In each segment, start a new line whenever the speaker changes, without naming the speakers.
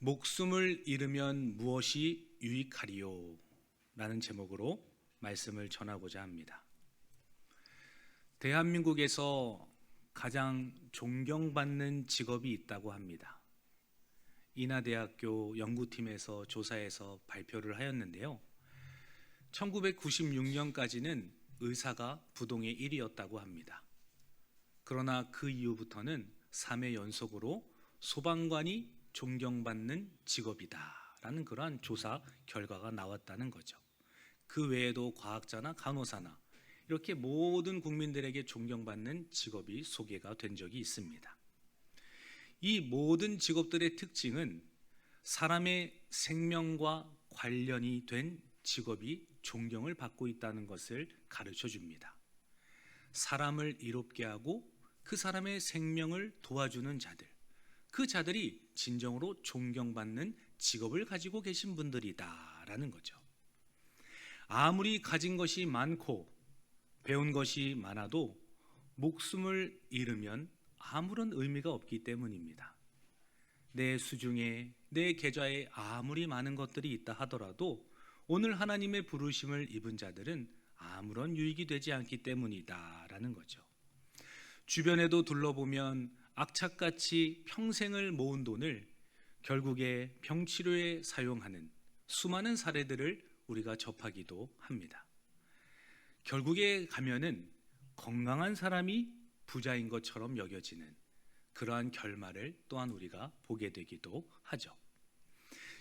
목숨을 잃으면 무엇이 유익하리요? 라는 제목으로 말씀을 전하고자 합니다. 대한민국에서 가장 존경받는 직업이 있다고 합니다. 인하대학교 연구팀에서 조사해서 발표를 하였는데요. 1996년까지는 의사가 부동의 1위였다고 합니다. 그러나 그 이후부터는 3회 연속으로 소방관이 존경받는 직업이다라는 그러한 조사 결과가 나왔다는 거죠. 그 외에도 과학자나 간호사나 이렇게 모든 국민들에게 존경받는 직업이 소개가 된 적이 있습니다. 이 모든 직업들의 특징은 사람의 생명과 관련이 된 직업이 존경을 받고 있다는 것을 가르쳐 줍니다. 사람을 이롭게 하고 그 사람의 생명을 도와주는 자들, 그 자들이 진정으로 존경받는 직업을 가지고 계신 분들이다라는 거죠. 아무리 가진 것이 많고 배운 것이 많아도 목숨을 잃으면 아무런 의미가 없기 때문입니다. 내 수중에 내 계좌에 아무리 많은 것들이 있다 하더라도 오늘 하나님의 부르심을 입은 자들은 아무런 유익이 되지 않기 때문이다라는 거죠. 주변에도 둘러보면 악착같이 평생을 모은 돈을 결국에 병치료에 사용하는 수많은 사례들을 우리가 접하기도 합니다. 결국에 가면은 건강한 사람이 부자인 것처럼 여겨지는 그러한 결말을 또한 우리가 보게 되기도 하죠.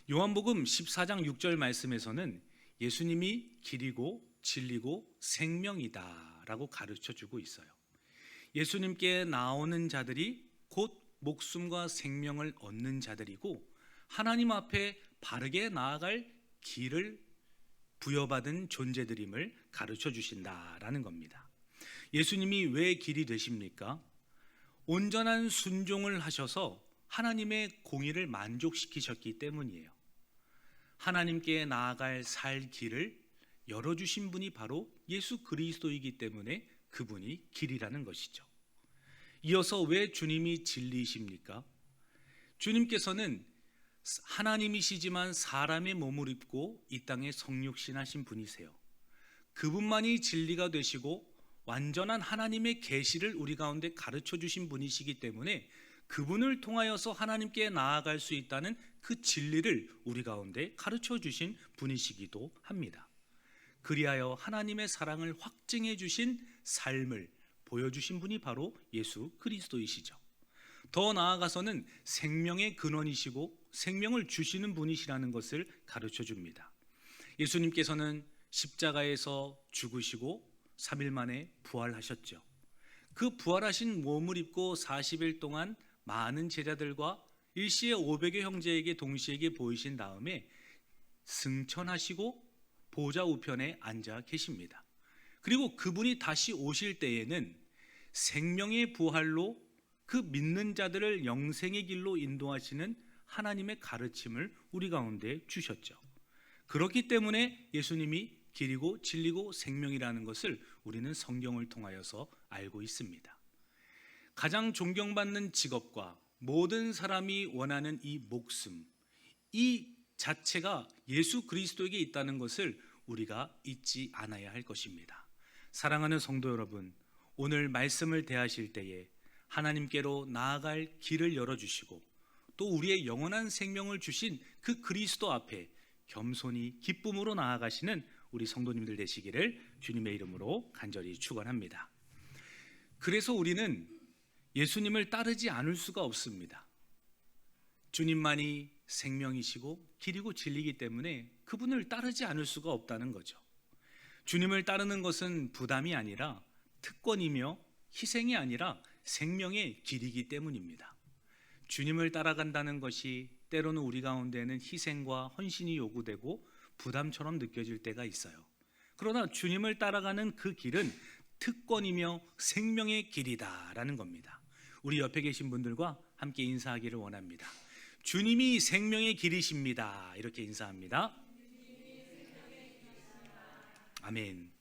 요한복음 14장 6절 말씀에서는 예수님이 길이고 진리고 생명이다 라고 가르쳐 주고 있어요. 예수님께 나오는 자들이 곧 목숨과 생명을 얻는 자들이고 하나님 앞에 바르게 나아갈 길을 부여받은 존재들임을 가르쳐 주신다라는 겁니다. 예수님이 왜 길이 되십니까? 온전한 순종을 하셔서 하나님의 공의를 만족시키셨기 때문이에요. 하나님께 나아갈 살 길을 열어주신 분이 바로 예수 그리스도이기 때문에 그분이 길이라는 것이죠. 이어서 왜 주님이 진리이십니까? 주님께서는 하나님이시지만 사람의 몸을 입고 이 땅에 성육신하신 분이세요. 그분만이 진리가 되시고 완전한 하나님의 계시를 우리 가운데 가르쳐 주신 분이시기 때문에 그분을 통하여서 하나님께 나아갈 수 있다는 그 진리를 우리 가운데 가르쳐 주신 분이시기도 합니다. 그리하여 하나님의 사랑을 확증해 주신 삶을 보여주신 분이 바로 예수 그리스도이시죠. 더 나아가서는 생명의 근원이시고 생명을 주시는 분이시라는 것을 가르쳐 줍니다. 예수님께서는 십자가에서 죽으시고 3일 만에 부활하셨죠. 그 부활하신 몸을 입고 40일 동안 많은 제자들과 일시에 500여 형제에게 동시에게 보이신 다음에 승천하시고 보좌 우편에 앉아 계십니다. 그리고 그분이 다시 오실 때에는 생명의 부활로 그 믿는 자들을 영생의 길로 인도하시는 하나님의 가르침을 우리 가운데 주셨죠. 그렇기 때문에 예수님이 길이고 진리고 생명이라는 것을 우리는 성경을 통하여서 알고 있습니다. 가장 존경받는 직업과 모든 사람이 원하는 이 목숨, 이 자체가 예수 그리스도에게 있다는 것을 우리가 잊지 않아야 할 것입니다. 사랑하는 성도 여러분, 오늘 말씀을 대하실 때에 하나님께로 나아갈 길을 열어주시고 또 우리의 영원한 생명을 주신 그 그리스도 앞에 겸손히 기쁨으로 나아가시는 우리 성도님들 되시기를 주님의 이름으로 간절히 축원합니다. 그래서 우리는 예수님을 따르지 않을 수가 없습니다. 주님만이 생명이시고 길이고 진리이기 때문에 그분을 따르지 않을 수가 없다는 거죠. 주님을 따르는 것은 부담이 아니라 특권이며 희생이 아니라 생명의 길이기 때문입니다. 주님을 따라간다는 것이 때로는 우리 가운데는 희생과 헌신이 요구되고 부담처럼 느껴질 때가 있어요. 그러나 주님을 따라가는 그 길은 특권이며 생명의 길이다라는 겁니다. 우리 옆에 계신 분들과 함께 인사하기를 원합니다. 주님이 생명의 길이십니다. 이렇게 인사합니다. 아멘.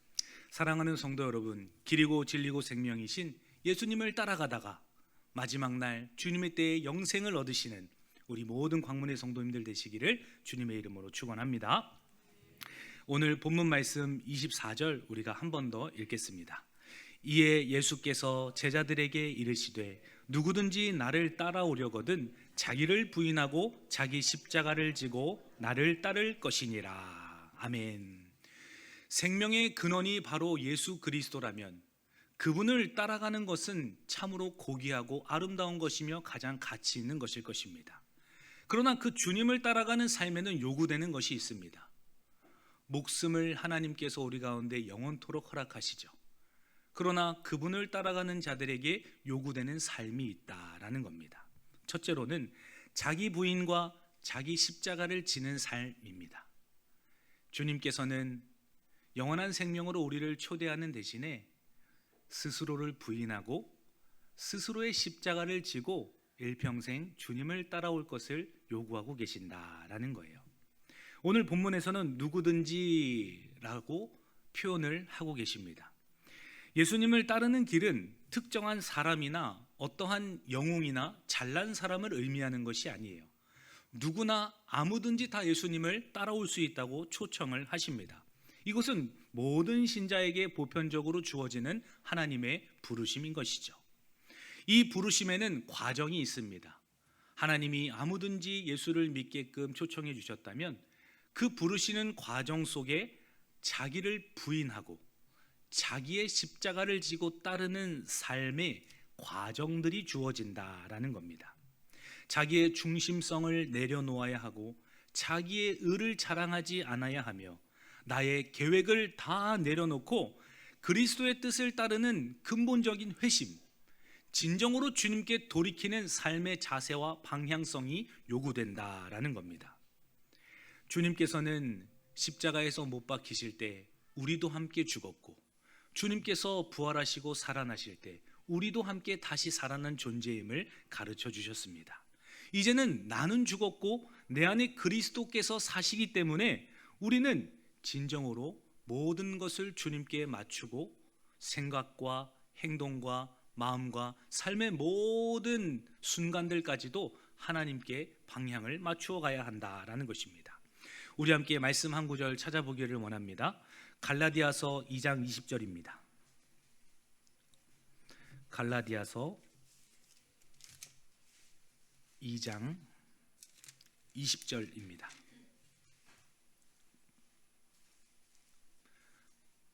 사랑하는 성도 여러분, 길이고 진리고 생명이신 예수님을 따라가다가 마지막 날 주님의 때에 영생을 얻으시는 우리 모든 광문의 성도님들 되시기를 주님의 이름으로 축원합니다. 오늘 본문 말씀 24절 우리가 한 번 더 읽겠습니다. 이에 예수께서 제자들에게 이르시되 누구든지 나를 따라오려거든 자기를 부인하고 자기 십자가를 지고 나를 따를 것이니라. 아멘. 생명의 근원이 바로 예수 그리스도라면 그분을 따라가는 것은 참으로 고귀하고 아름다운 것이며 가장 가치 있는 것일 것입니다. 그러나 그 주님을 따라가는 삶에는 요구되는 것이 있습니다. 목숨을 하나님께서 우리 가운데 영원토록 허락하시죠. 그러나 그분을 따라가는 자들에게 요구되는 삶이 있다라는 겁니다. 첫째로는 자기 부인과 자기 십자가를 지는 삶입니다. 주님께서는 영원한 생명으로 우리를 초대하는 대신에 스스로를 부인하고 스스로의 십자가를 지고 일평생 주님을 따라올 것을 요구하고 계신다라는 거예요. 오늘 본문에서는 누구든지라고 표현을 하고 계십니다. 예수님을 따르는 길은 특정한 사람이나 어떠한 영웅이나 잘난 사람을 의미하는 것이 아니에요. 누구나 아무든지 다 예수님을 따라올 수 있다고 초청을 하십니다. 이것은 모든 신자에게 보편적으로 주어지는 하나님의 부르심인 것이죠. 이 부르심에는 과정이 있습니다. 하나님이 아무든지 예수를 믿게끔 초청해 주셨다면 그 부르시는 과정 속에 자기를 부인하고 자기의 십자가를 지고 따르는 삶의 과정들이 주어진다라는 겁니다. 자기의 중심성을 내려놓아야 하고 자기의 의를 자랑하지 않아야 하며 나의 계획을 다 내려놓고 그리스도의 뜻을 따르는 근본적인 회심, 진정으로 주님께 돌이키는 삶의 자세와 방향성이 요구된다라는 겁니다. 주님께서는 십자가에서 못 박히실 때 우리도 함께 죽었고 주님께서 부활하시고 살아나실 때 우리도 함께 다시 살아난 존재임을 가르쳐 주셨습니다. 이제는 나는 죽었고 내 안에 그리스도께서 사시기 때문에 우리는 진정으로 모든 것을 주님께 맞추고 생각과 행동과 마음과 삶의 모든 순간들까지도 하나님께 방향을 맞추어 가야 한다라는 것입니다. 우리 함께 말씀 한 구절 찾아보기를 원합니다. 갈라디아서 2장 20절입니다. 갈라디아서 2장 20절입니다.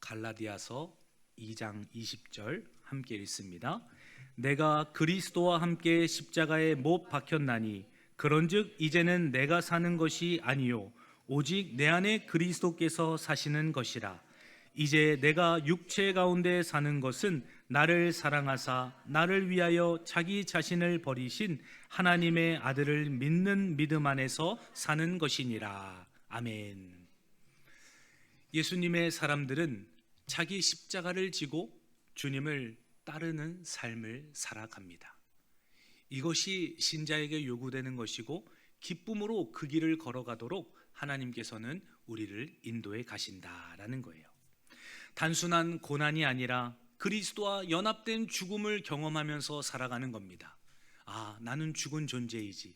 갈라디아서 2장 20절 함께 읽습니다. 내가 그리스도와 함께 십자가에 못 박혔나니 그런즉 이제는 내가 사는 것이 아니요 오직 내 안에 그리스도께서 사시는 것이라. 이제 내가 육체 가운데 사는 것은 나를 사랑하사 나를 위하여 자기 자신을 버리신 하나님의 아들을 믿는 믿음 안에서 사는 것이니라. 아멘. 예수님의 사람들은 자기 십자가를 지고 주님을 따르는 삶을 살아갑니다. 이것이 신자에게 요구되는 것이고 기쁨으로 그 길을 걸어가도록 하나님께서는 우리를 인도해 가신다라는 거예요. 단순한 고난이 아니라 그리스도와 연합된 죽음을 경험하면서 살아가는 겁니다. 아, 나는 죽은 존재이지.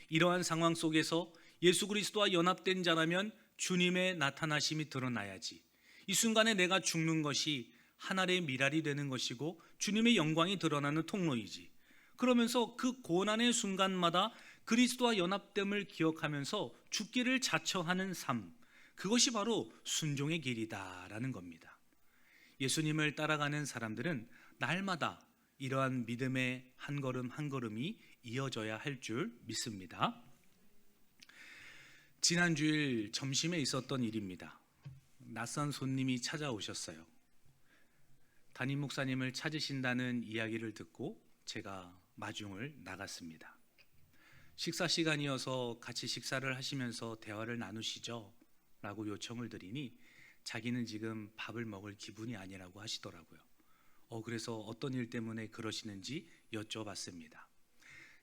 이러한 상황 속에서 예수 그리스도와 연합된 자라면 주님의 나타나심이 드러나야지. 이 순간에 내가 죽는 것이 하늘의 미랄이 되는 것이고 주님의 영광이 드러나는 통로이지. 그러면서 그 고난의 순간마다 그리스도와 연합됨을 기억하면서 죽기를 자처하는 삶, 그것이 바로 순종의 길이다라는 겁니다. 예수님을 따라가는 사람들은 날마다 이러한 믿음의 한 걸음 한 걸음이 이어져야 할 줄 믿습니다. 지난 주일 점심에 있었던 일입니다. 낯선 손님이 찾아오셨어요. 담임 목사님을 찾으신다는 이야기를 듣고 제가 마중을 나갔습니다. 식사 시간이어서 같이 식사를 하시면서 대화를 나누시죠? 라고 요청을 드리니 자기는 지금 밥을 먹을 기분이 아니라고 하시더라고요. 그래서 어떤 일 때문에 그러시는지 여쭤봤습니다.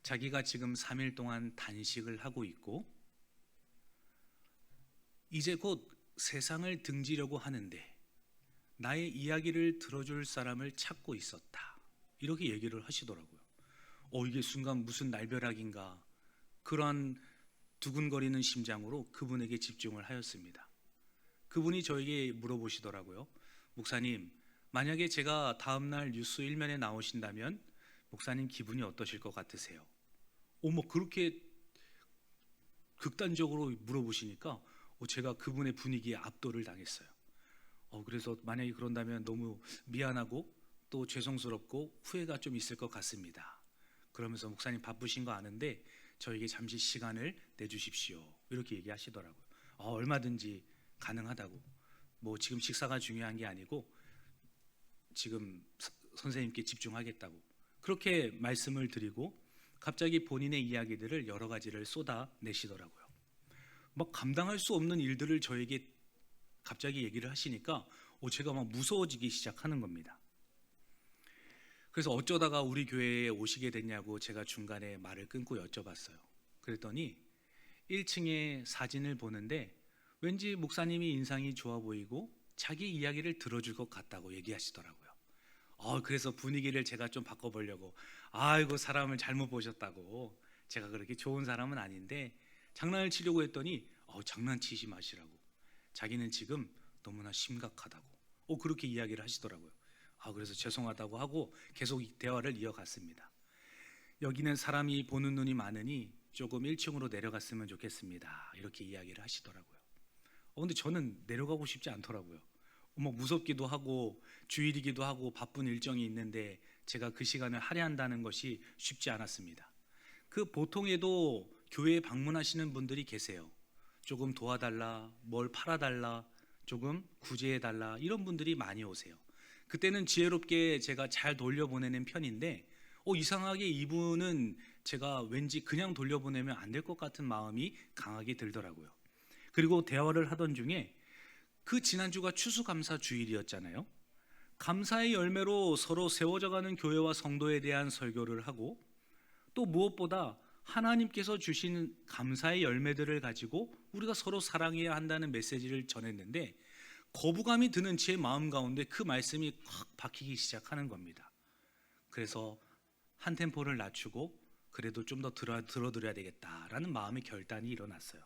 자기가 지금 3일 동안 단식을 하고 있고 이제 곧 세상을 등지려고 하는데 나의 이야기를 들어줄 사람을 찾고 있었다. 이렇게 얘기를 하시더라고요. 이게 순간 무슨 날벼락인가 그러한 두근거리는 심장으로 그분에게 집중을 하였습니다. 그분이 저에게 물어보시더라고요. 목사님, 만약에 제가 다음날 뉴스 1면에 나오신다면 목사님 기분이 어떠실 것 같으세요? 뭐 그렇게 극단적으로 물어보시니까 제가 그분의 분위기에 압도를 당했어요. 그래서 만약에 그런다면 너무 미안하고 또 죄송스럽고 후회가 좀 있을 것 같습니다. 그러면서 목사님 바쁘신 거 아는데 저에게 잠시 시간을 내주십시오. 이렇게 얘기하시더라고요. 얼마든지 가능하다고. 뭐 지금 식사가 중요한 게 아니고 지금 선생님께 집중하겠다고 그렇게 말씀을 드리고 갑자기 본인의 이야기들을 여러 가지를 쏟아내시더라고요. 막 감당할 수 없는 일들을 저에게 갑자기 얘기를 하시니까 제가 막 무서워지기 시작하는 겁니다. 그래서 어쩌다가 우리 교회에 오시게 됐냐고 제가 중간에 말을 끊고 여쭤봤어요. 그랬더니 1층에 사진을 보는데 왠지 목사님이 인상이 좋아 보이고 자기 이야기를 들어줄 것 같다고 얘기하시더라고요. 그래서 분위기를 제가 좀 바꿔보려고 아이고 사람을 잘못 보셨다고, 제가 그렇게 좋은 사람은 아닌데 장난을 치려고 했더니 장난치지 마시라고, 자기는 지금 너무나 심각하다고 그렇게 이야기를 하시더라고요. 그래서 죄송하다고 하고 계속 대화를 이어갔습니다. 여기는 사람이 보는 눈이 많으니 조금 1층으로 내려갔으면 좋겠습니다. 이렇게 이야기를 하시더라고요. 근데 저는 내려가고 싶지 않더라고요. 무섭기도 하고 주일이기도 하고 바쁜 일정이 있는데 제가 그 시간을 할애한다는 것이 쉽지 않았습니다. 그 보통에도 교회에 방문하시는 분들이 계세요. 조금 도와달라, 뭘 팔아달라, 조금 구제해달라, 이런 분들이 많이 오세요. 그때는 지혜롭게 제가 잘 돌려보내는 편인데 이상하게 이분은 제가 왠지 그냥 돌려보내면 안 될 것 같은 마음이 강하게 들더라고요. 그리고 대화를 하던 중에 그 지난주가 추수감사 주일이었잖아요. 감사의 열매로 서로 세워져가는 교회와 성도에 대한 설교를 하고 또 무엇보다 하나님께서 주신 감사의 열매들을 가지고 우리가 서로 사랑해야 한다는 메시지를 전했는데 거부감이 드는 제 마음 가운데 그 말씀이 확 박히기 시작하는 겁니다. 그래서 한 템포를 낮추고 그래도 좀 더 들어드려야 되겠다라는 마음의 결단이 일어났어요.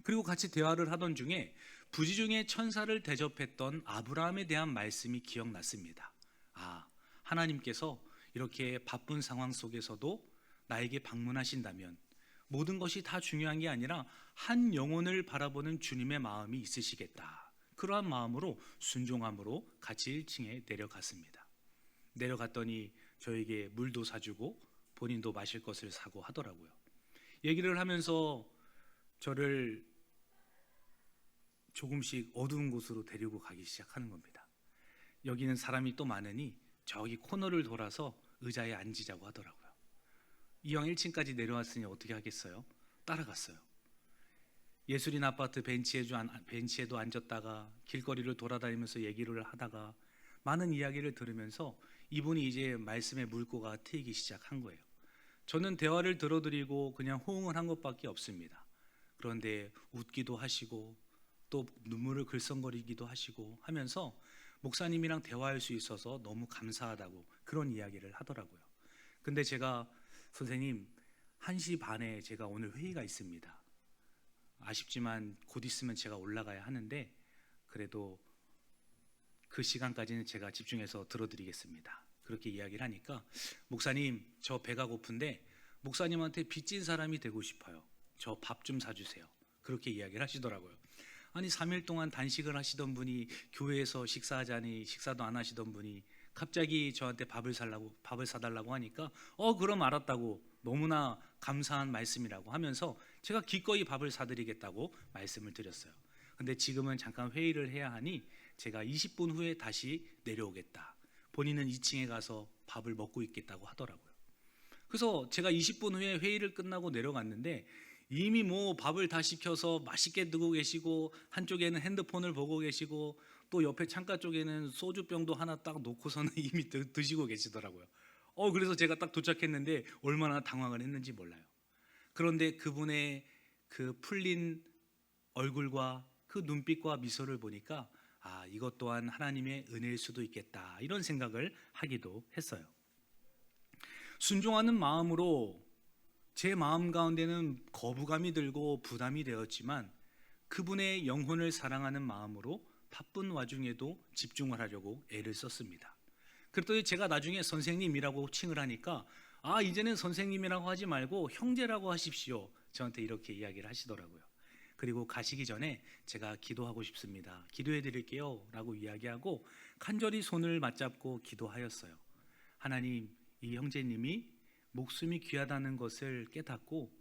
그리고 같이 대화를 하던 중에 부지중에 천사를 대접했던 아브라함에 대한 말씀이 기억났습니다. 하나님께서 이렇게 바쁜 상황 속에서도 나에게 방문하신다면 모든 것이 다 중요한 게 아니라 한 영혼을 바라보는 주님의 마음이 있으시겠다. 그러한 마음으로 순종함으로 같이 1층에 내려갔습니다. 내려갔더니 저에게 물도 사주고 본인도 마실 것을 사고 하더라고요. 얘기를 하면서 저를 조금씩 어두운 곳으로 데리고 가기 시작하는 겁니다. 여기는 사람이 또 많으니 저기 코너를 돌아서 의자에 앉으자고 하더라고요. 이왕 1층까지 내려왔으니 어떻게 하겠어요? 따라갔어요. 예술인 아파트 벤치에도 앉았다가 길거리를 돌아다니면서 얘기를 하다가 많은 이야기를 들으면서 이분이 이제 말씀의 물꼬가 트이기 시작한 거예요. 저는 대화를 들어드리고 그냥 호응을 한 것밖에 없습니다. 그런데 웃기도 하시고 또 눈물을 글썽거리기도 하시고 하면서 목사님이랑 대화할 수 있어서 너무 감사하다고 그런 이야기를 하더라고요. 근데 제가 선생님 1시 반에 제가 오늘 회의가 있습니다. 아쉽지만 곧 있으면 제가 올라가야 하는데 그래도 그 시간까지는 제가 집중해서 들어드리겠습니다. 그렇게 이야기를 하니까 목사님 저 배가 고픈데 목사님한테 빚진 사람이 되고 싶어요. 저 밥 좀 사주세요. 그렇게 이야기를 하시더라고요. 아니 3일 동안 단식을 하시던 분이 교회에서 식사하자니 식사도 안 하시던 분이 갑자기 저한테 밥을 사달라고 하니까 그럼 알았다고 너무나 감사한 말씀이라고 하면서 제가 기꺼이 밥을 사드리겠다고 말씀을 드렸어요. 근데 지금은 잠깐 회의를 해야 하니 제가 20분 후에 다시 내려오겠다. 본인은 2층에 가서 밥을 먹고 있겠다고 하더라고요. 그래서 제가 20분 후에 회의를 끝나고 내려갔는데 이미 밥을 다 시켜서 맛있게 두고 계시고 한쪽에는 핸드폰을 보고 계시고 또 옆에 창가 쪽에는 소주병도 하나 딱 놓고서는 이미 드시고 계시더라고요. 그래서 제가 딱 도착했는데 얼마나 당황을 했는지 몰라요. 그런데 그분의 그 풀린 얼굴과 그 눈빛과 미소를 보니까 이것 또한 하나님의 은혜일 수도 있겠다 이런 생각을 하기도 했어요. 순종하는 마음으로 제 마음 가운데는 거부감이 들고 부담이 되었지만 그분의 영혼을 사랑하는 마음으로 바쁜 와중에도 집중을 하려고 애를 썼습니다. 그랬더니 제가 나중에 선생님이라고 칭을 하니까 이제는 선생님이라고 하지 말고 형제라고 하십시오. 저한테 이렇게 이야기를 하시더라고요. 그리고 가시기 전에 제가 기도하고 싶습니다. 기도해 드릴게요 라고 이야기하고 간절히 손을 맞잡고 기도하였어요. 하나님, 이 형제님이 목숨이 귀하다는 것을 깨닫고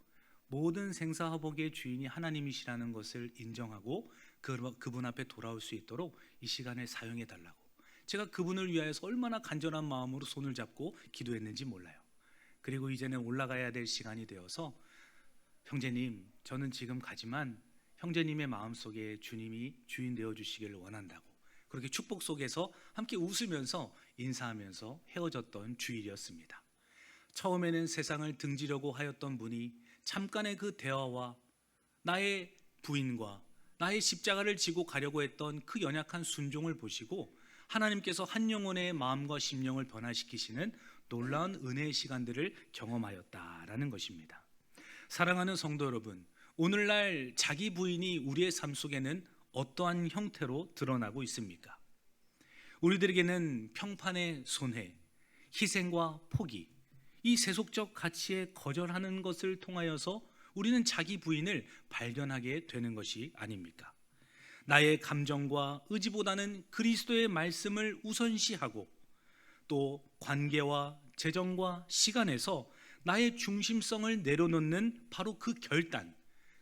모든 생사화복의 주인이 하나님이시라는 것을 인정하고 그분 앞에 돌아올 수 있도록 이 시간을 사용해 달라고, 제가 그분을 위하여서 얼마나 간절한 마음으로 손을 잡고 기도했는지 몰라요. 그리고 이제는 올라가야 될 시간이 되어서 형제님, 저는 지금 가지만 형제님의 마음속에 주님이 주인 되어주시기를 원한다고, 그렇게 축복 속에서 함께 웃으면서 인사하면서 헤어졌던 주일이었습니다. 처음에는 세상을 등지려고 하였던 분이 잠깐의 그 대화와 나의 부인과 나의 십자가를 지고 가려고 했던 그 연약한 순종을 보시고 하나님께서 한 영혼의 마음과 심령을 변화시키시는 놀라운 은혜의 시간들을 경험하였다라는 것입니다. 사랑하는 성도 여러분, 오늘날 자기 부인이 우리의 삶 속에는 어떠한 형태로 드러나고 있습니까? 우리들에게는 평판의 손해, 희생과 포기, 이 세속적 가치에 거절하는 것을 통하여서 우리는 자기 부인을 발견하게 되는 것이 아닙니까? 나의 감정과 의지보다는 그리스도의 말씀을 우선시하고 또 관계와 재정과 시간에서 나의 중심성을 내려놓는 바로 그 결단,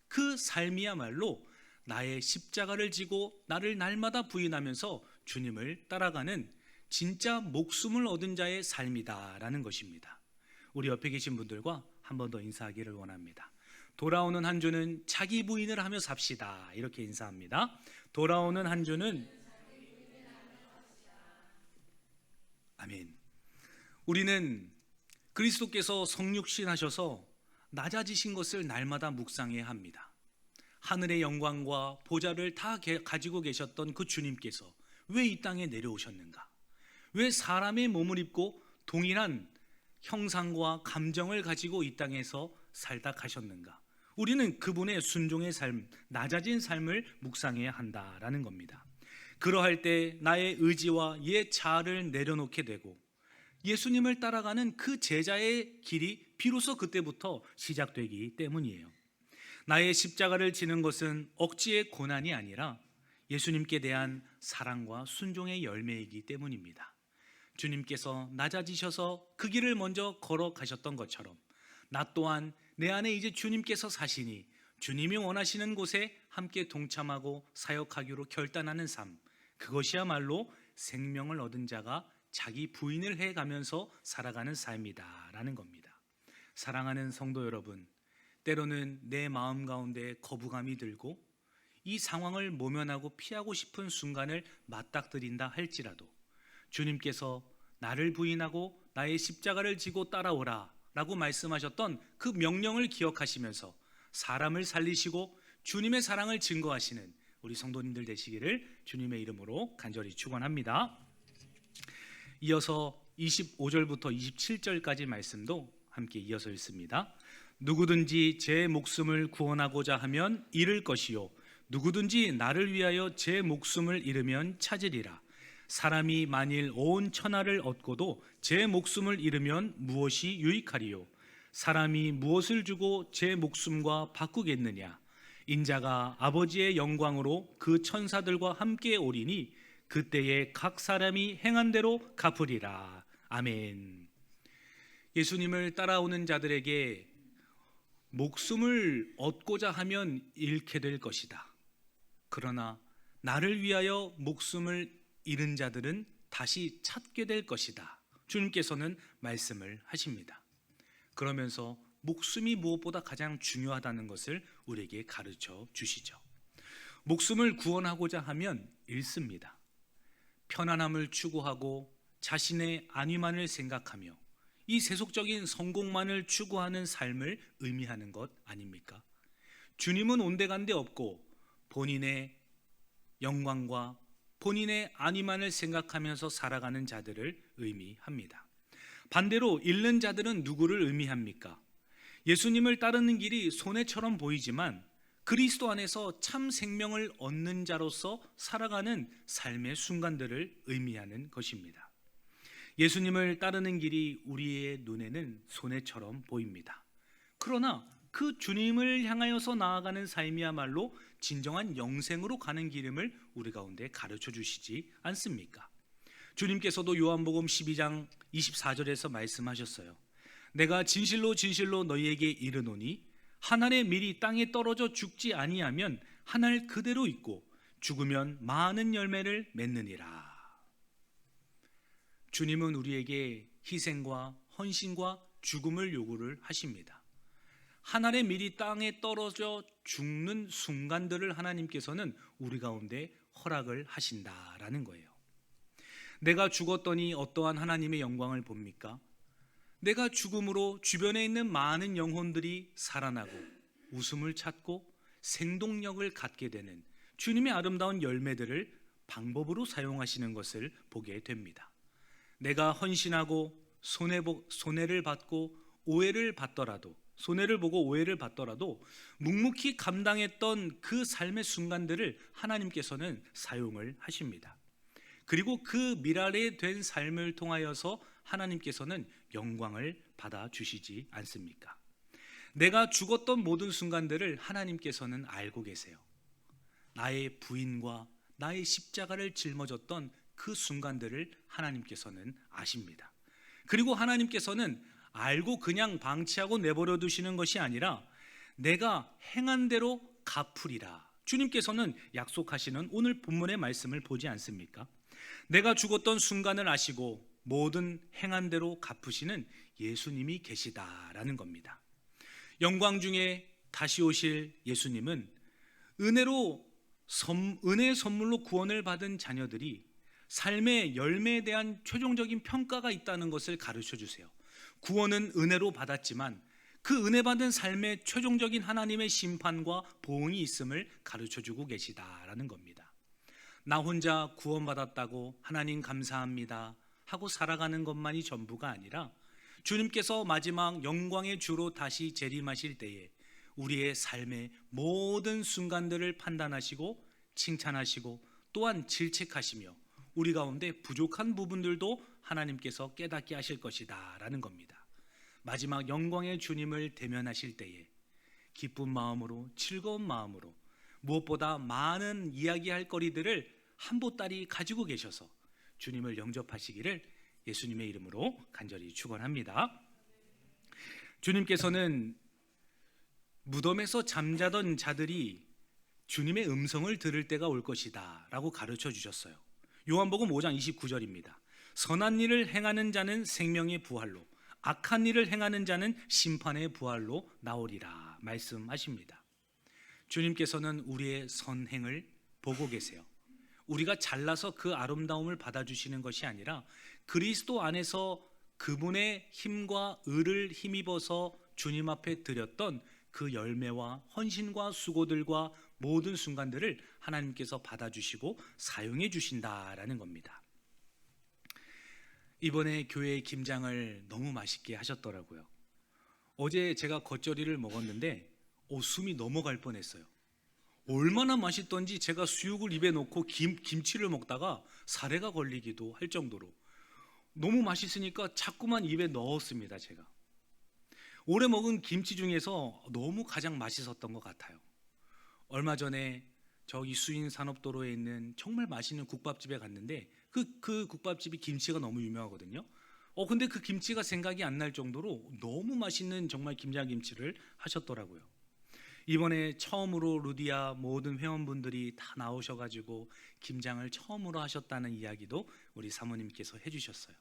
그 삶이야말로 나의 십자가를 지고 나를 날마다 부인하면서 주님을 따라가는 진짜 목숨을 얻은 자의 삶이다라는 것입니다. 우리 옆에 계신 분들과 한 번 더 인사하기를 원합니다. 돌아오는 한 주는 자기 부인을 하며 삽시다. 이렇게 인사합니다. 돌아오는 한 주는 아멘. 우리는 그리스도께서 성육신 하셔서 낮아지신 것을 날마다 묵상해야 합니다. 하늘의 영광과 보좌를 다 가지고 계셨던 그 주님께서 왜 이 땅에 내려오셨는가? 왜 사람의 몸을 입고 동일한 형상과 감정을 가지고 이 땅에서 살다 가셨는가? 우리는 그분의 순종의 삶, 낮아진 삶을 묵상해야 한다라는 겁니다. 그러할 때 나의 의지와 옛 자아를 내려놓게 되고 예수님을 따라가는 그 제자의 길이 비로소 그때부터 시작되기 때문이에요. 나의 십자가를 지는 것은 억지의 고난이 아니라 예수님께 대한 사랑과 순종의 열매이기 때문입니다. 주님께서 낮아지셔서 그 길을 먼저 걸어가셨던 것처럼 나 또한 내 안에 이제 주님께서 사시니 주님이 원하시는 곳에 함께 동참하고 사역하기로 결단하는 삶, 그것이야말로 생명을 얻은 자가 자기 부인을 해가면서 살아가는 삶이다라는 겁니다. 사랑하는 성도 여러분, 때로는 내 마음 가운데 거부감이 들고 이 상황을 모면하고 피하고 싶은 순간을 맞닥뜨린다 할지라도 주님께서 나를 부인하고 나의 십자가를 지고 따라오라 라고 말씀하셨던 그 명령을 기억하시면서 사람을 살리시고 주님의 사랑을 증거하시는 우리 성도님들 되시기를 주님의 이름으로 간절히 축원합니다. 이어서 25절부터 27절까지 말씀도 함께 이어서 읽습니다. 누구든지 제 목숨을 구원하고자 하면 잃을 것이요 누구든지 나를 위하여 제 목숨을 잃으면 찾으리라. 사람이 만일 온 천하를 얻고도 제 목숨을 잃으면 무엇이 유익하리요? 사람이 무엇을 주고 제 목숨과 바꾸겠느냐? 인자가 아버지의 영광으로 그 천사들과 함께 오리니 그때에 각 사람이 행한 대로 갚으리라. 아멘. 예수님을 따라오는 자들에게 목숨을 얻고자 하면 잃게 될 것이다. 그러나 나를 위하여 목숨을 잃은 자들은 다시 찾게 될 것이다. 주님께서는 말씀을 하십니다. 그러면서 목숨이 무엇보다 가장 중요하다는 것을 우리에게 가르쳐 주시죠. 목숨을 구원하고자 하면 잃습니다. 편안함을 추구하고 자신의 안위만을 생각하며 이 세속적인 성공만을 추구하는 삶을 의미하는 것 아닙니까? 주님은 온데간데 없고 본인의 영광과 본인의 안위만을 생각하면서 살아가는 자들을 의미합니다. 반대로 잃는 자들은 누구를 의미합니까? 예수님을 따르는 길이 손해처럼 보이지만 그리스도 안에서 참 생명을 얻는 자로서 살아가는 삶의 순간들을 의미하는 것입니다. 예수님을 따르는 길이 우리의 눈에는 손해처럼 보입니다. 그러나 그 주님을 향하여서 나아가는 삶이야말로 진정한 영생으로 가는 길임을 우리 가운데 가르쳐 주시지 않습니까? 주님께서도 요한복음 12장 24절에서 말씀하셨어요. 내가 진실로 진실로 너희에게 이르노니 한 알의 밀이 땅에 떨어져 죽지 아니하면 한 알 그대로 있고 죽으면 많은 열매를 맺느니라. 주님은 우리에게 희생과 헌신과 죽음을 요구를 하십니다. 한 알의 밀이 땅에 떨어져 죽는 순간들을 하나님께서는 우리 가운데 허락을 하신다라는 거예요. 내가 죽었더니 어떠한 하나님의 영광을 봅니까? 내가 죽음으로 주변에 있는 많은 영혼들이 살아나고 웃음을 찾고 생동력을 갖게 되는 주님의 아름다운 열매들을 방법으로 사용하시는 것을 보게 됩니다. 내가 헌신하고 손해를 받고 오해를 받더라도, 손해를 보고 오해를 받더라도 묵묵히 감당했던 그 삶의 순간들을 하나님께서는 사용을 하십니다. 그리고 그 미랄이 된 삶을 통하여서 하나님께서는 영광을 받아주시지 않습니까? 내가 죽었던 모든 순간들을 하나님께서는 알고 계세요. 나의 부인과 나의 십자가를 짊어졌던 그 순간들을 하나님께서는 아십니다. 그리고 하나님께서는 알고 그냥 방치하고 내버려 두시는 것이 아니라 내가 행한 대로 갚으리라. 주님께서는 약속하시는 오늘 본문의 말씀을 보지 않습니까? 내가 죽었던 순간을 아시고 모든 행한 대로 갚으시는 예수님이 계시다라는 겁니다. 영광 중에 다시 오실 예수님은 은혜의 선물로 구원을 받은 자녀들이 삶의 열매에 대한 최종적인 평가가 있다는 것을 가르쳐 주세요. 구원은 은혜로 받았지만 그 은혜 받은 삶의 최종적인 하나님의 심판과 보응이 있음을 가르쳐 주고 계시다라는 겁니다. 나 혼자 구원받았다고 하나님 감사합니다 하고 살아가는 것만이 전부가 아니라 주님께서 마지막 영광의 주로 다시 재림하실 때에 우리의 삶의 모든 순간들을 판단하시고 칭찬하시고 또한 질책하시며 우리 가운데 부족한 부분들도 하나님께서 깨닫게 하실 것이다 라는 겁니다. 마지막 영광의 주님을 대면하실 때에 기쁜 마음으로 즐거운 마음으로 무엇보다 많은 이야기할 거리들을 한 보따리 가지고 계셔서 주님을 영접하시기를 예수님의 이름으로 간절히 축원합니다. 주님께서는 무덤에서 잠자던 자들이 주님의 음성을 들을 때가 올 것이다 라고 가르쳐 주셨어요. 요한복음 5장 29절입니다. 선한 일을 행하는 자는 생명의 부활로, 악한 일을 행하는 자는 심판의 부활로 나오리라 말씀하십니다. 주님께서는 우리의 선행을 보고 계세요. 우리가 잘나서 그 아름다움을 받아주시는 것이 아니라 그리스도 안에서 그분의 힘과 의를 힘입어서 주님 앞에 드렸던 그 열매와 헌신과 수고들과 모든 순간들을 하나님께서 받아주시고 사용해 주신다라는 겁니다. 이번에 교회 김장을 너무 맛있게 하셨더라고요. 어제 제가 겉절이를 먹었는데 숨이 넘어갈 뻔했어요. 얼마나 맛있던지 제가 수육을 입에 넣고 김치를 먹다가 사례가 걸리기도 할 정도로 너무 맛있으니까 자꾸만 입에 넣었습니다. 제가 올해 먹은 김치 중에서 너무 가장 맛있었던 것 같아요. 얼마 전에 저기 수인 산업도로에 있는 정말 맛있는 국밥집에 갔는데 그 국밥집이 김치가 너무 유명하거든요. 근데 그 김치가 생각이 안 날 정도로 너무 맛있는 정말 김장김치를 하셨더라고요. 이번에 처음으로 루디아 모든 회원분들이 다 나오셔가지고 김장을 처음으로 하셨다는 이야기도 우리 사모님께서 해주셨어요.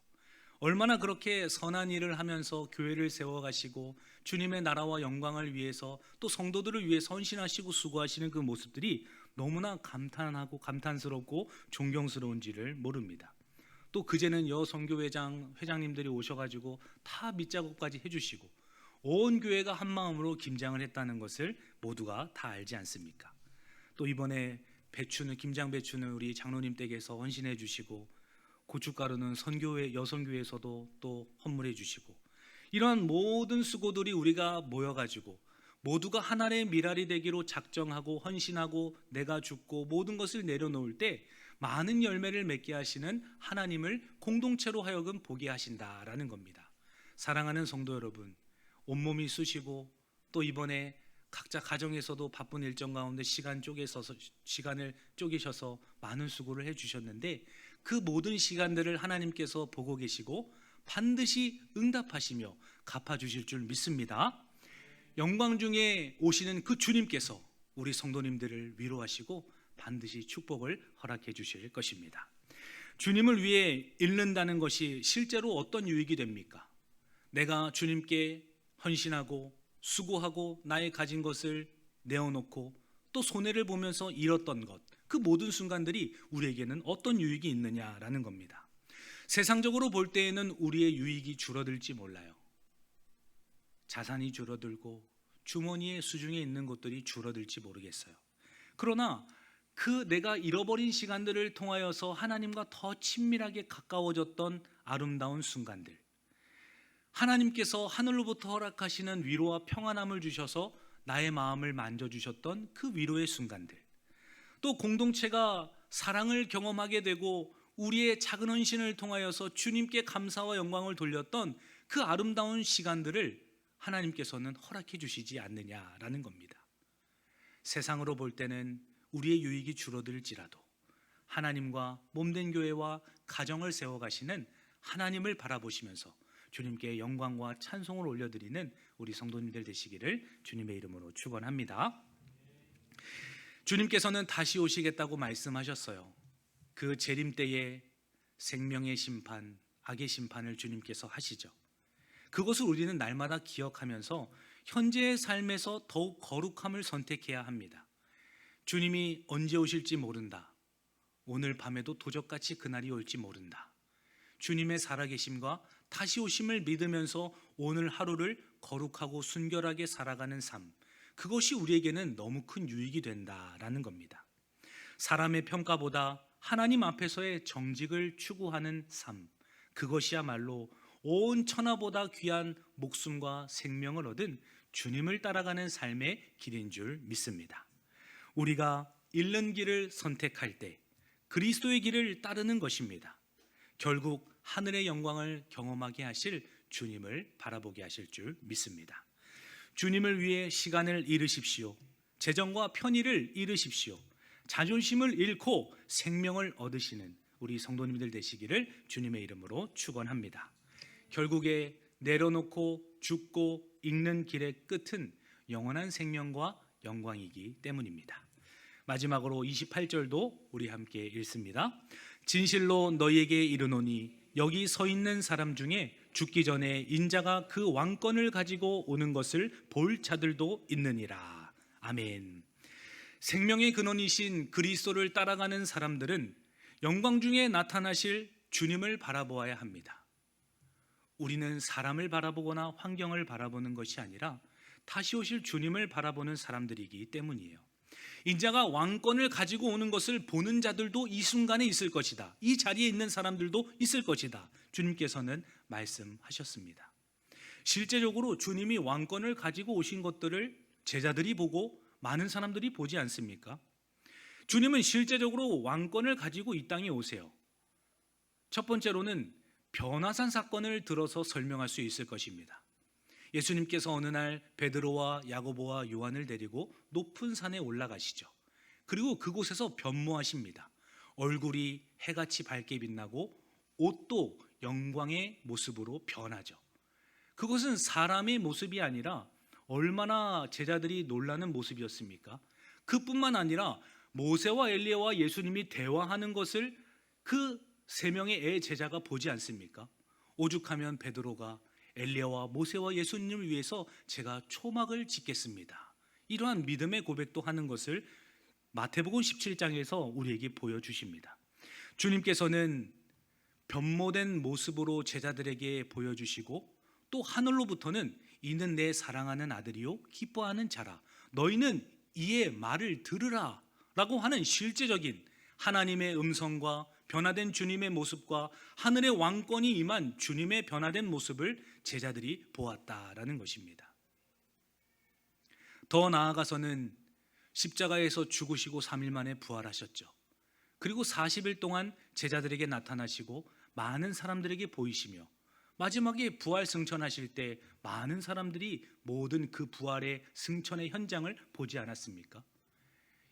얼마나 그렇게 선한 일을 하면서 교회를 세워가시고 주님의 나라와 영광을 위해서 또 성도들을 위해 헌신하시고 수고하시는 그 모습들이 너무나 감탄하고 감탄스럽고 존경스러운지를 모릅니다. 또 그제는 회장님들이 오셔가지고 다 밑작업까지 해주시고 온 교회가 한 마음으로 김장을 했다는 것을 모두가 다 알지 않습니까? 또 이번에 김장 배추는 우리 장로님 댁에서 헌신해 주시고 고춧가루는 여성교회에서도 또 헌물해 주시고 이러한 모든 수고들이 우리가 모여가지고 모두가 하나님의 미랄이 되기로 작정하고 헌신하고 내가 죽고 모든 것을 내려놓을 때 많은 열매를 맺게 하시는 하나님을 공동체로 하여금 보게 하신다라는 겁니다. 사랑하는 성도 여러분, 온몸이 쑤시고 또 이번에 각자 가정에서도 바쁜 일정 가운데 시간을 쪼개셔서 많은 수고를 해주셨는데 그 모든 시간들을 하나님께서 보고 계시고 반드시 응답하시며 갚아주실 줄 믿습니다. 영광 중에 오시는 그 주님께서 우리 성도님들을 위로하시고 반드시 축복을 허락해 주실 것입니다. 주님을 위해 잃는다는 것이 실제로 어떤 유익이 됩니까? 내가 주님께 헌신하고 수고하고 나의 가진 것을 내어놓고 또 손해를 보면서 잃었던 것, 그 모든 순간들이 우리에게는 어떤 유익이 있느냐라는 겁니다. 세상적으로 볼 때에는 우리의 유익이 줄어들지 몰라요. 자산이 줄어들고 주머니에 수중에 있는 것들이 줄어들지 모르겠어요. 그러나 그 내가 잃어버린 시간들을 통하여서 하나님과 더 친밀하게 가까워졌던 아름다운 순간들, 하나님께서 하늘로부터 허락하시는 위로와 평안함을 주셔서 나의 마음을 만져주셨던 그 위로의 순간들, 또 공동체가 사랑을 경험하게 되고 우리의 작은 헌신을 통하여서 주님께 감사와 영광을 돌렸던 그 아름다운 시간들을 하나님께서는 허락해 주시지 않느냐라는 겁니다. 세상으로 볼 때는 우리의 유익이 줄어들지라도 하나님과 몸된 교회와 가정을 세워가시는 하나님을 바라보시면서 주님께 영광과 찬송을 올려드리는 우리 성도님들 되시기를 주님의 이름으로 축원합니다. 주님께서는 다시 오시겠다고 말씀하셨어요. 그 재림 때에 생명의 심판, 악의 심판을 주님께서 하시죠. 그것을 우리는 날마다 기억하면서 현재의 삶에서 더욱 거룩함을 선택해야 합니다. 주님이 언제 오실지 모른다. 오늘 밤에도 도적같이 그날이 올지 모른다. 주님의 살아계심과 다시 오심을 믿으면서 오늘 하루를 거룩하고 순결하게 살아가는 삶, 그것이 우리에게는 너무 큰 유익이 된다라는 겁니다. 사람의 평가보다 하나님 앞에서의 정직을 추구하는 삶, 그것이야말로 온 천하보다 귀한 목숨과 생명을 얻은 주님을 따라가는 삶의 길인 줄 믿습니다. 우리가 잃는 길을 선택할 때 그리스도의 길을 따르는 것입니다. 결국 하늘의 영광을 경험하게 하실 주님을 바라보게 하실 줄 믿습니다. 주님을 위해 시간을 잃으십시오. 재정과 편의를 잃으십시오. 자존심을 잃고 생명을 얻으시는 우리 성도님들 되시기를 주님의 이름으로 축원합니다. 결국에 내려놓고 죽고 읽는 길의 끝은 영원한 생명과 영광이기 때문입니다. 마지막으로 28절도 우리 함께 읽습니다. 진실로 너희에게 이르노니 여기 서 있는 사람 중에 죽기 전에 인자가 그 왕권을 가지고 오는 것을 볼 자들도 있느니라. 아멘. 생명의 근원이신 그리스도를 따라가는 사람들은 영광 중에 나타나실 주님을 바라보아야 합니다. 우리는 사람을 바라보거나 환경을 바라보는 것이 아니라 다시 오실 주님을 바라보는 사람들이기 때문이에요. 인자가 왕권을 가지고 오는 것을 보는 자들도 이 순간에 있을 것이다. 이 자리에 있는 사람들도 있을 것이다. 주님께서는 말씀하셨습니다. 실제적으로 주님이 왕권을 가지고 오신 것들을 제자들이 보고 많은 사람들이 보지 않습니까? 주님은 실제적으로 왕권을 가지고 이 땅에 오세요. 첫 번째로는 변화산 사건을 들어서 설명할 수 있을 것입니다. 예수님께서 어느 날 베드로와 야고보와 요한을 데리고 높은 산에 올라가시죠. 그리고 그곳에서 변모하십니다. 얼굴이 해같이 밝게 빛나고 옷도 영광의 모습으로 변하죠. 그것은 사람의 모습이 아니라 얼마나 제자들이 놀라는 모습이었습니까? 그뿐만 아니라 모세와 엘리야와 예수님이 대화하는 것을 그 세 명의 애 제자가 보지 않습니까? 오죽하면 베드로가 엘리야와 모세와 예수님을 위해서 제가 초막을 짓겠습니다. 이러한 믿음의 고백도 하는 것을 마태복음 17장에서 우리에게 보여주십니다. 주님께서는 변모된 모습으로 제자들에게 보여주시고 또 하늘로부터는 이는 내 사랑하는 아들이요 기뻐하는 자라 너희는 이의 말을 들으라 라고 하는 실제적인 하나님의 음성과 변화된 주님의 모습과 하늘의 왕권이 임한 주님의 변화된 모습을 제자들이 보았다라는 것입니다. 더 나아가서는 십자가에서 죽으시고 3일 만에 부활하셨죠. 그리고 40일 동안 제자들에게 나타나시고 많은 사람들에게 보이시며 마지막에 부활 승천하실 때 많은 사람들이 모든 그 부활의 승천의 현장을 보지 않았습니까?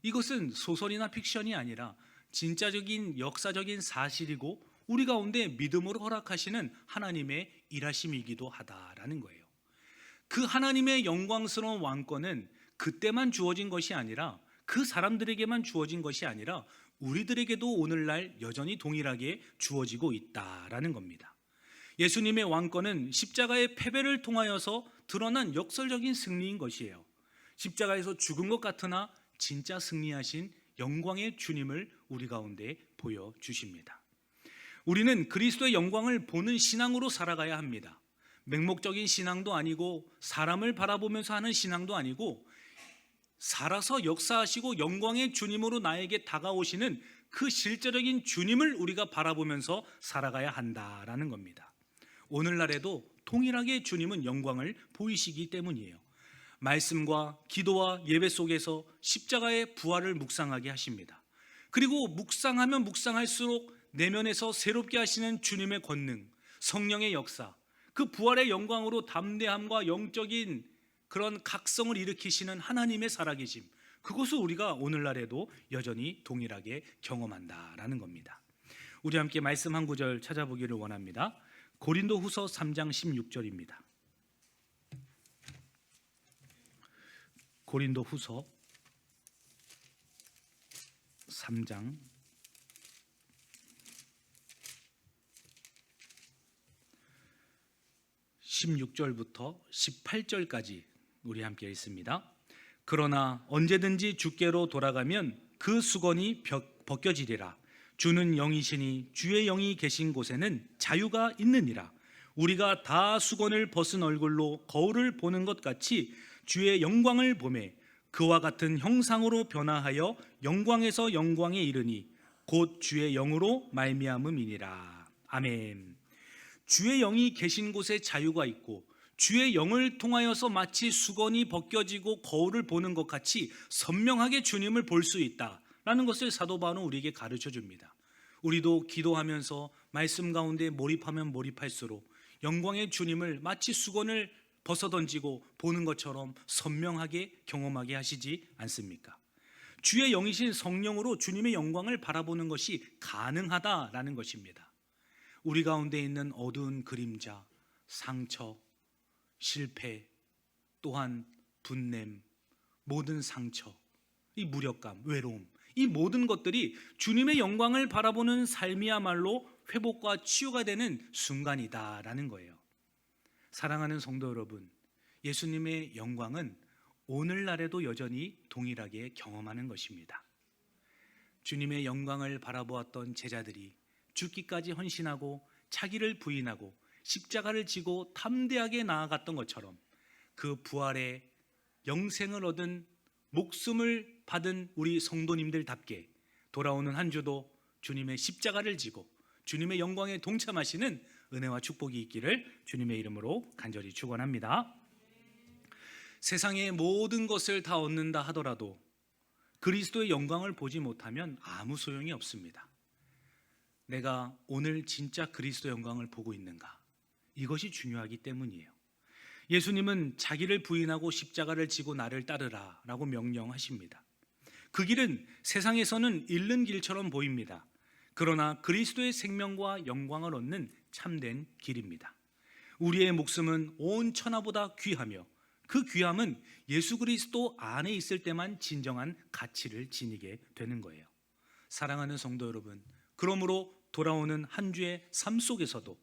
이것은 소설이나 픽션이 아니라 진짜적인 역사적인 사실이고 우리 가운데 믿음으로 허락하시는 하나님의 일하심이기도 하다라는 거예요. 그 하나님의 영광스러운 왕권은 그때만 주어진 것이 아니라 그 사람들에게만 주어진 것이 아니라 우리들에게도 오늘날 여전히 동일하게 주어지고 있다라는 겁니다. 예수님의 왕권은 십자가의 패배를 통하여서 드러난 역설적인 승리인 것이에요. 십자가에서 죽은 것 같으나 진짜 승리하신 영광의 주님을 우리 가운데 보여주십니다. 우리는 그리스도의 영광을 보는 신앙으로 살아가야 합니다. 맹목적인 신앙도 아니고 사람을 바라보면서 하는 신앙도 아니고 살아서 역사하시고 영광의 주님으로 나에게 다가오시는 그 실제적인 주님을 우리가 바라보면서 살아가야 한다라는 겁니다. 오늘날에도 동일하게 주님은 영광을 보이시기 때문이에요. 말씀과 기도와 예배 속에서 십자가의 부활을 묵상하게 하십니다. 그리고 묵상하면 묵상할수록 내면에서 새롭게 하시는 주님의 권능, 성령의 역사, 그 부활의 영광으로 담대함과 영적인 그런 각성을 일으키시는 하나님의 살아계심, 그것을 우리가 오늘날에도 여전히 동일하게 경험한다라는 겁니다. 우리 함께 말씀 한 구절 찾아보기를 원합니다. 고린도후서 3장 16절입니다. 고린도후서 3장 16절부터 18절까지 우리 함께 읽습니다. 그러나 언제든지 주께로 돌아가면 그 수건이 벗겨지리라. 주는 영이시니 주의 영이 계신 곳에는 자유가 있느니라. 우리가 다 수건을 벗은 얼굴로 거울을 보는 것 같이 주의 영광을 보매 그와 같은 형상으로 변화하여 영광에서 영광에 이르니 곧 주의 영으로 말미암음이니라. 아멘. 주의 영이 계신 곳에 자유가 있고 주의 영을 통하여서 마치 수건이 벗겨지고 거울을 보는 것 같이 선명하게 주님을 볼 수 있다라는 것을 사도 바울은 우리에게 가르쳐 줍니다. 우리도 기도하면서 말씀 가운데 몰입하면 몰입할수록 영광의 주님을 마치 수건을 벗어던지고 보는 것처럼 선명하게 경험하게 하시지 않습니까? 주의 영이신 성령으로 주님의 영광을 바라보는 것이 가능하다라는 것입니다. 우리 가운데 있는 어두운 그림자, 상처, 실패, 또한 분냄, 모든 상처, 이 무력감, 외로움, 이 모든 것들이 주님의 영광을 바라보는 삶이야말로 회복과 치유가 되는 순간이다라는 거예요. 사랑하는 성도 여러분, 예수님의 영광은 오늘날에도 여전히 동일하게 경험하는 것입니다. 주님의 영광을 바라보았던 제자들이 죽기까지 헌신하고 자기를 부인하고 십자가를 지고 담대하게 나아갔던 것처럼 그 부활의 영생을 얻은 목숨을 받은 우리 성도님들답게 돌아오는 한 주도 주님의 십자가를 지고 주님의 영광에 동참하시는 은혜와 축복이 있기를 주님의 이름으로 간절히 축원합니다. 세상의 모든 것을 다 얻는다 하더라도 그리스도의 영광을 보지 못하면 아무 소용이 없습니다. 내가 오늘 진짜 그리스도 영광을 보고 있는가? 이것이 중요하기 때문이에요. 예수님은 자기를 부인하고 십자가를 지고 나를 따르라 라고 명령하십니다. 그 길은 세상에서는 잃는 길처럼 보입니다. 그러나 그리스도의 생명과 영광을 얻는 참된 길입니다. 우리의 목숨은 온 천하보다 귀하며 그 귀함은 예수 그리스도 안에 있을 때만 진정한 가치를 지니게 되는 거예요. 사랑하는 성도 여러분, 그러므로 돌아오는 한 주의 삶 속에서도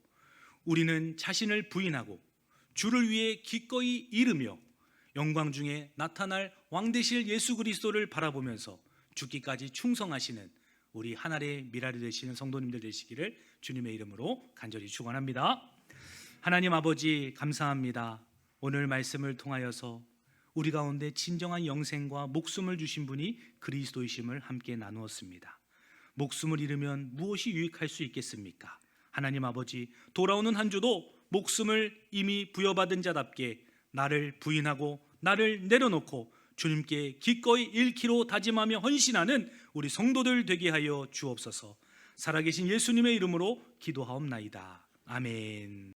우리는 자신을 부인하고 주를 위해 기꺼이 이르며 영광 중에 나타날 왕 되실 예수 그리스도를 바라보면서 죽기까지 충성하시는 우리 하나의 미랄이 되시는 성도님들 되시기를 주님의 이름으로 간절히 축원합니다. 하나님 아버지 감사합니다. 오늘 말씀을 통하여서 우리 가운데 진정한 영생과 목숨을 주신 분이 그리스도이심을 함께 나누었습니다. 목숨을 잃으면 무엇이 유익할 수 있겠습니까? 하나님 아버지, 돌아오는 한 주도 목숨을 이미 부여받은 자답게 나를 부인하고 나를 내려놓고 주님께 기꺼이 잃기로 다짐하며 헌신하는 우리 성도들 되게 하여 주옵소서. 살아계신 예수님의 이름으로 기도하옵나이다. 아멘.